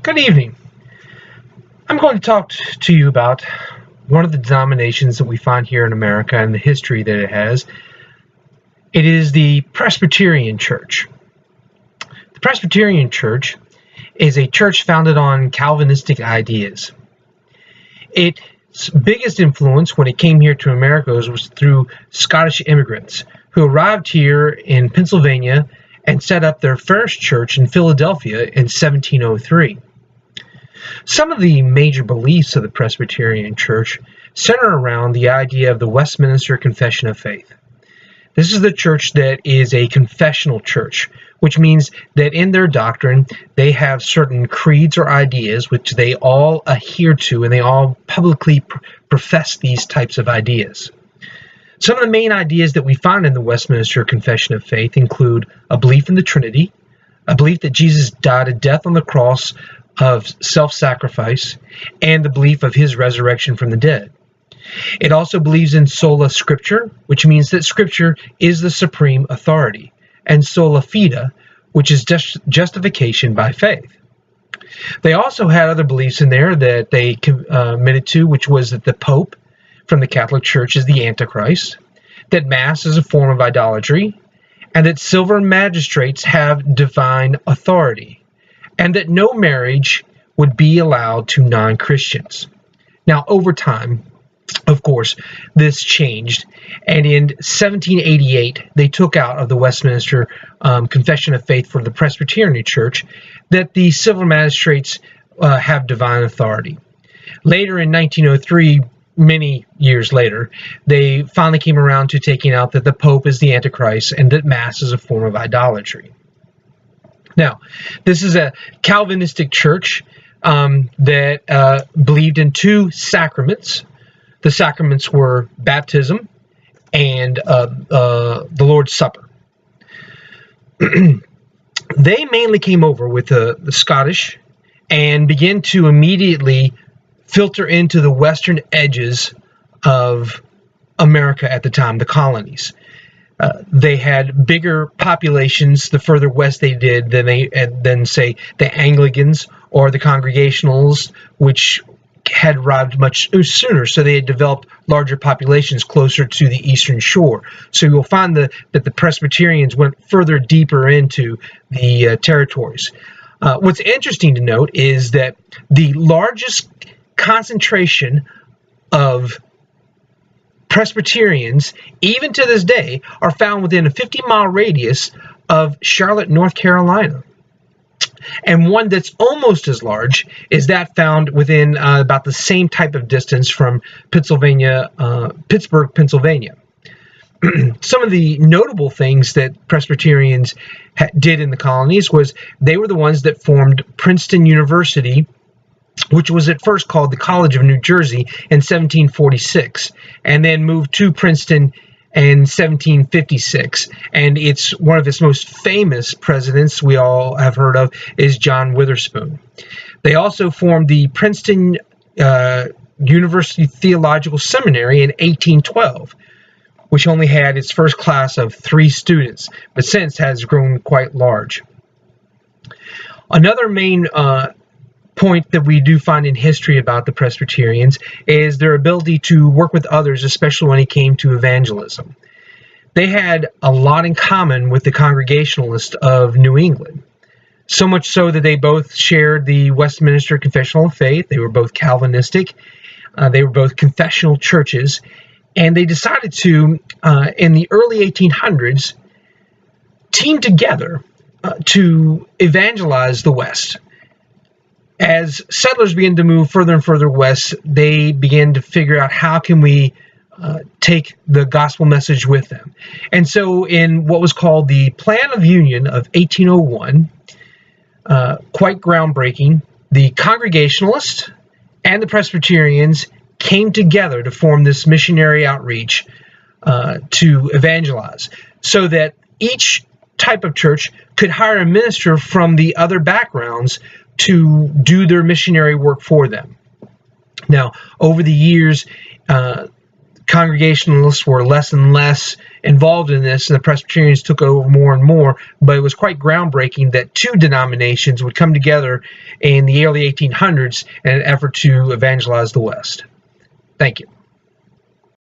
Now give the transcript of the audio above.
Good evening. I'm going to talk to you about one of the denominations that we find here in America and the history that it has. It is the Presbyterian Church. The Presbyterian Church is a church founded on Calvinistic ideas. Its biggest influence when it came here to America was through Scottish immigrants who arrived here in Pennsylvania and set up their first church in Philadelphia in 1703. Some of the major beliefs of the Presbyterian Church center around the idea of the Westminster Confession of Faith. This is the church that is a confessional church, which means that in their doctrine, they have certain creeds or ideas which they all adhere to, and they all publicly profess these types of ideas. Some of the main ideas that we find in the Westminster Confession of Faith include a belief in the Trinity, a belief that Jesus died a death on the cross of self-sacrifice, and the belief of his resurrection from the dead. It also believes in sola scriptura, which means that Scripture is the supreme authority, and sola fide, which is justification by faith. They also had other beliefs in there that they committed to, which was that the Pope from the Catholic Church is the Antichrist, that Mass is a form of idolatry, and that silver magistrates have divine authority, and that no marriage would be allowed to non-Christians. Now, over time, of course, this changed, and in 1788, they took out of the Westminster Confession of Faith for the Presbyterian Church that the civil magistrates have divine authority. Later in 1903, many years later, they finally came around to taking out that the Pope is the Antichrist and that Mass is a form of idolatry. Now, this is a Calvinistic church that believed in two sacraments. The sacraments were baptism and the Lord's Supper. They mainly came over with the Scottish and began to immediately filter into the western edges of America at the time, the colonies. They had bigger populations the further west they did than say the Anglicans or the Congregationals, which had arrived much sooner, so they had developed larger populations closer to the eastern shore. So you'll find that the Presbyterians went further deeper into the territories. What's interesting to note is that the largest concentration of Presbyterians, even to this day, are found within a 50-mile radius of Charlotte, North Carolina. And one that's almost as large is that found within about the same type of distance from Pittsburgh, Pennsylvania. Some of the notable things that Presbyterians did in the colonies was they were the ones that formed Princeton University, which was at first called the College of New Jersey in 1746, and then moved to Princeton in 1756. And it's one of its most famous presidents we all have heard of is John Witherspoon. They also formed the Princeton University Theological Seminary in 1812, which only had its first class of 3 students, but since has grown quite large. Another main point that we do find in history about the Presbyterians is their ability to work with others, especially when it came to evangelism. They had a lot in common with the Congregationalists of New England, so much so that they both shared the Westminster Confession of Faith. They were both Calvinistic. They were both confessional churches, and they decided to, in the early 1800s, team together to evangelize the West. As settlers began to move further and further west, they began to figure out how can we take the gospel message with them. And so in what was called the Plan of Union of 1801, quite groundbreaking, the Congregationalists and the Presbyterians came together to form this missionary outreach to evangelize, so that each type of church could hire a minister from the other backgrounds to do their missionary work for them. Now, over the years, Congregationalists were less and less involved in this, and the Presbyterians took over more and more. But it was quite groundbreaking that two denominations would come together in the early 1800s in an effort to evangelize the West. Thank you.